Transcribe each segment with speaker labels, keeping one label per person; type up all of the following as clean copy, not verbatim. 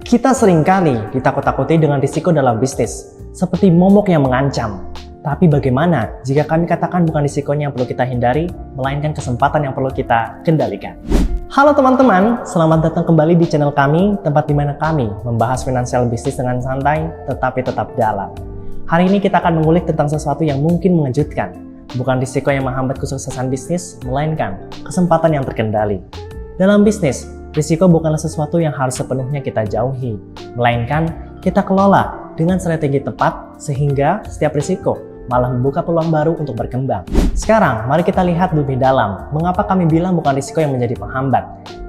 Speaker 1: Kita seringkali ditakut-takuti dengan risiko dalam bisnis, seperti momok yang mengancam. Tapi bagaimana jika kami katakan bukan risikonya yang perlu kita hindari, melainkan kesempatan yang perlu kita kendalikan? Halo teman-teman, selamat datang kembali di channel kami, tempat di mana kami membahas finansial bisnis dengan santai, tetapi tetap dalam. Hari ini kita akan mengulik tentang sesuatu yang mungkin mengejutkan. Bukan risiko yang menghambat kesuksesan bisnis, melainkan kesempatan yang terkendali. Dalam bisnis, risiko bukanlah sesuatu yang harus sepenuhnya kita jauhi, melainkan kita kelola dengan strategi tepat sehingga setiap risiko malah membuka peluang baru untuk berkembang. Sekarang, mari kita lihat lebih dalam mengapa kami bilang bukan risiko yang menjadi penghambat.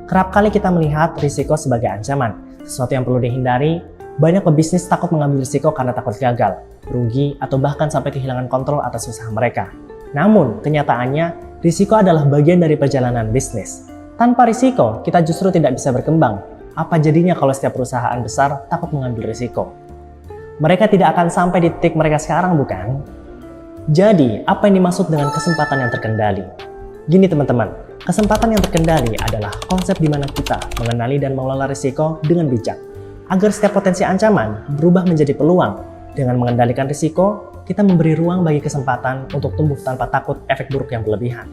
Speaker 1: Kerap kali kita melihat risiko sebagai ancaman, sesuatu yang perlu dihindari. Banyak pebisnis takut mengambil risiko karena takut gagal, rugi, atau bahkan sampai kehilangan kontrol atas usaha mereka. Namun, kenyataannya, risiko adalah bagian dari perjalanan bisnis. Tanpa risiko, kita justru tidak bisa berkembang. Apa jadinya kalau setiap perusahaan besar takut mengambil risiko? Mereka tidak akan sampai di titik mereka sekarang, bukan? Jadi, apa yang dimaksud dengan kesempatan yang terkendali? Gini teman-teman, kesempatan yang terkendali adalah konsep di mana kita mengenali dan mengelola risiko dengan bijak, agar setiap potensi ancaman berubah menjadi peluang. Dengan mengendalikan risiko, kita memberi ruang bagi kesempatan untuk tumbuh tanpa takut efek buruk yang berlebihan.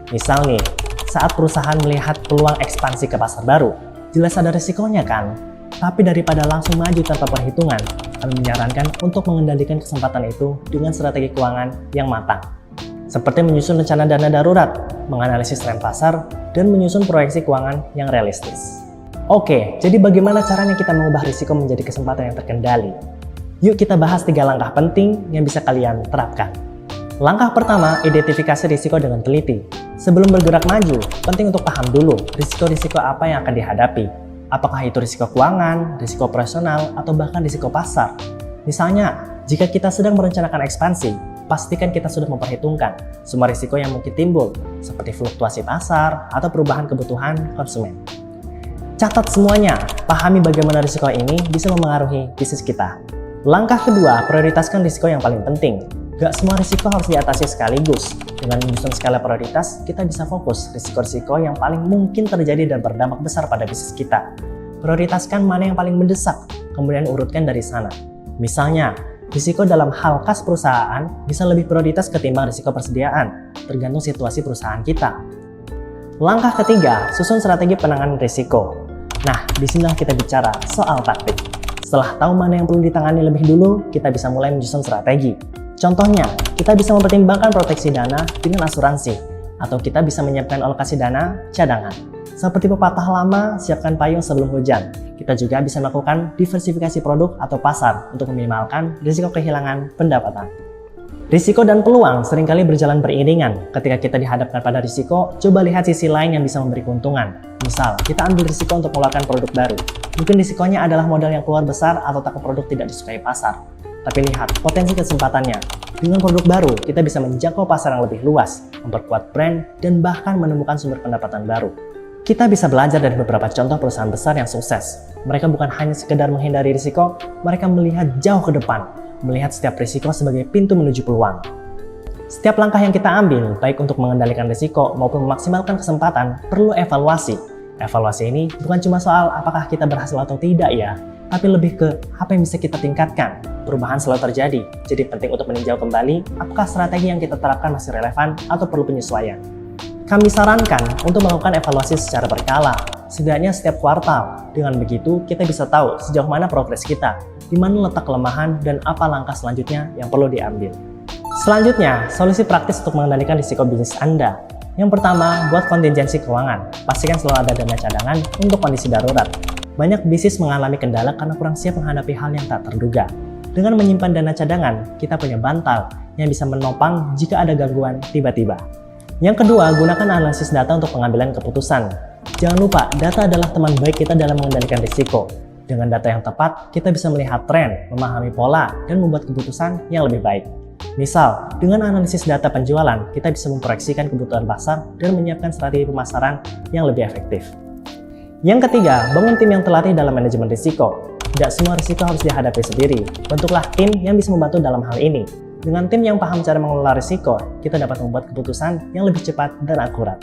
Speaker 1: Misal nih, saat perusahaan melihat peluang ekspansi ke pasar baru, jelas ada risikonya kan? Tapi daripada langsung maju tanpa perhitungan, kami menyarankan untuk mengendalikan kesempatan itu dengan strategi keuangan yang matang. Seperti menyusun rencana dana darurat, menganalisis tren pasar, dan menyusun proyeksi keuangan yang realistis. Oke, jadi bagaimana caranya kita mengubah risiko menjadi kesempatan yang terkendali? Yuk kita bahas 3 langkah penting yang bisa kalian terapkan. Langkah pertama, identifikasi risiko dengan teliti. Sebelum bergerak maju, penting untuk paham dulu risiko-risiko apa yang akan dihadapi. Apakah itu risiko keuangan, risiko operasional, atau bahkan risiko pasar. Misalnya, jika kita sedang merencanakan ekspansi, pastikan kita sudah memperhitungkan semua risiko yang mungkin timbul, seperti fluktuasi pasar atau perubahan kebutuhan konsumen. Catat semuanya, pahami bagaimana risiko ini bisa memengaruhi bisnis kita. Langkah kedua, prioritaskan risiko yang paling penting. Gak semua risiko harus diatasi sekaligus. Dengan menyusun skala prioritas, kita bisa fokus risiko-risiko yang paling mungkin terjadi dan berdampak besar pada bisnis kita. Prioritaskan mana yang paling mendesak, kemudian urutkan dari sana. Misalnya, risiko dalam hal kas perusahaan bisa lebih prioritas ketimbang risiko persediaan, tergantung situasi perusahaan kita. Langkah ketiga, susun strategi penanganan risiko. Nah, disinilah kita bicara soal taktik. Setelah tahu mana yang perlu ditangani lebih dulu, kita bisa mulai menyusun strategi. Contohnya, kita bisa mempertimbangkan proteksi dana dengan asuransi, atau kita bisa menyiapkan alokasi dana cadangan. Seperti pepatah lama, siapkan payung sebelum hujan. Kita juga bisa melakukan diversifikasi produk atau pasar untuk meminimalkan risiko kehilangan pendapatan. Risiko dan peluang seringkali berjalan beriringan. Ketika kita dihadapkan pada risiko, coba lihat sisi lain yang bisa memberi keuntungan. Misal, kita ambil risiko untuk mengeluarkan produk baru. Mungkin risikonya adalah modal yang keluar besar atau takut produk tidak disukai pasar. Tapi lihat potensi kesempatannya. Dengan produk baru, kita bisa menjangkau pasar yang lebih luas, memperkuat brand, dan bahkan menemukan sumber pendapatan baru. Kita bisa belajar dari beberapa contoh perusahaan besar yang sukses. Mereka bukan hanya sekedar menghindari risiko, mereka melihat jauh ke depan, melihat setiap risiko sebagai pintu menuju peluang. Setiap langkah yang kita ambil, baik untuk mengendalikan risiko maupun memaksimalkan kesempatan, perlu evaluasi. Evaluasi ini bukan cuma soal apakah kita berhasil atau tidak ya, tapi lebih ke apa yang bisa kita tingkatkan. Perubahan selalu terjadi, jadi penting untuk meninjau kembali apakah strategi yang kita terapkan masih relevan atau perlu penyesuaian. Kami sarankan untuk melakukan evaluasi secara berkala, setidaknya setiap kuartal. Dengan begitu, kita bisa tahu sejauh mana progres kita, di mana letak kelemahan, dan apa langkah selanjutnya yang perlu diambil. Selanjutnya, solusi praktis untuk mengendalikan risiko bisnis Anda. Yang pertama, buat kontingensi keuangan. Pastikan selalu ada dana cadangan untuk kondisi darurat. Banyak bisnis mengalami kendala karena kurang siap menghadapi hal yang tak terduga. Dengan menyimpan dana cadangan, kita punya bantal yang bisa menopang jika ada gangguan tiba-tiba. Yang kedua, gunakan analisis data untuk pengambilan keputusan. Jangan lupa, data adalah teman baik kita dalam mengendalikan risiko. Dengan data yang tepat, kita bisa melihat tren, memahami pola, dan membuat keputusan yang lebih baik. Misal, dengan analisis data penjualan, kita bisa memproyeksikan kebutuhan pasar dan menyiapkan strategi pemasaran yang lebih efektif. Yang ketiga, bangun tim yang terlatih dalam manajemen risiko. Tidak semua risiko harus dihadapi sendiri. Bentuklah tim yang bisa membantu dalam hal ini. Dengan tim yang paham cara mengelola risiko, kita dapat membuat keputusan yang lebih cepat dan akurat.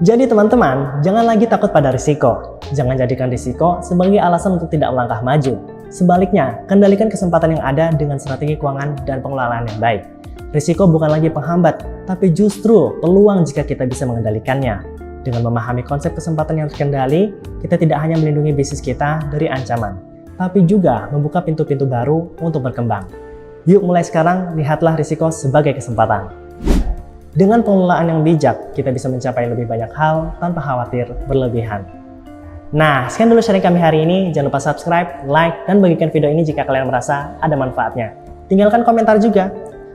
Speaker 1: Jadi teman-teman, jangan lagi takut pada risiko. Jangan jadikan risiko sebagai alasan untuk tidak melangkah maju. Sebaliknya, kendalikan kesempatan yang ada dengan strategi keuangan dan pengelolaan yang baik. Risiko bukan lagi penghambat, tapi justru peluang jika kita bisa mengendalikannya. Dengan memahami konsep kesempatan yang terkendali, kita tidak hanya melindungi bisnis kita dari ancaman, tapi juga membuka pintu-pintu baru untuk berkembang. Yuk mulai sekarang, lihatlah risiko sebagai kesempatan. Dengan pengelolaan yang bijak, kita bisa mencapai lebih banyak hal tanpa khawatir berlebihan. Nah, sekian dulu sharing kami hari ini. Jangan lupa subscribe, like, dan bagikan video ini jika kalian merasa ada manfaatnya. Tinggalkan komentar juga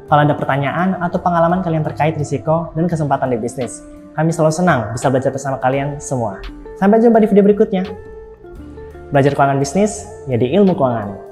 Speaker 1: kalau ada pertanyaan atau pengalaman kalian terkait risiko dan kesempatan di bisnis. Kami selalu senang bisa belajar bersama kalian semua. Sampai jumpa di video berikutnya. Belajar keuangan bisnis, jadi ilmu keuangan.